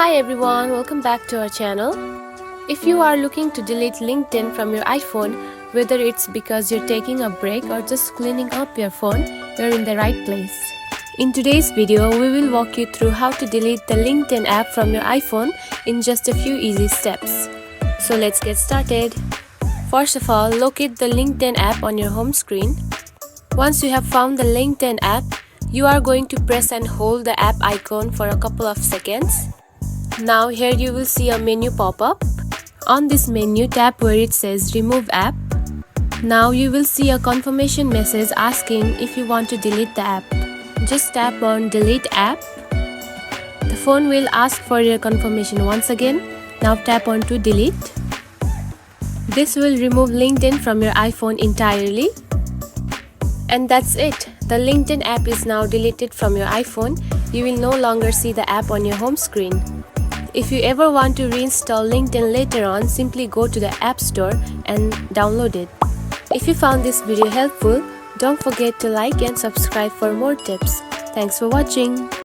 Hi everyone, welcome back to our channel. If you are looking to delete LinkedIn from your iPhone, whether it's because you're taking a break or just cleaning up your phone, you're in the right place. In today's video, we will walk you through how to delete the LinkedIn app from your iPhone in just a few easy steps. So let's get started. First of all, locate the LinkedIn app on your home screen. Once you have found the LinkedIn app, you are going to press and hold the app icon for a couple of seconds. Now here you will see a menu pop up. On this menu, tap where it says Remove App. Now you will see a confirmation message asking if you want to delete the app. Just tap on Delete App. The phone will ask for your confirmation once again. Now tap on to Delete. This will remove LinkedIn from your iPhone entirely. And that's it. The LinkedIn app is now deleted from your iPhone. You will no longer see the app on your home screen. If you ever want to reinstall LinkedIn later on, simply go to the App Store and download it. If you found this video helpful, don't forget to like and subscribe for more tips. Thanks for watching.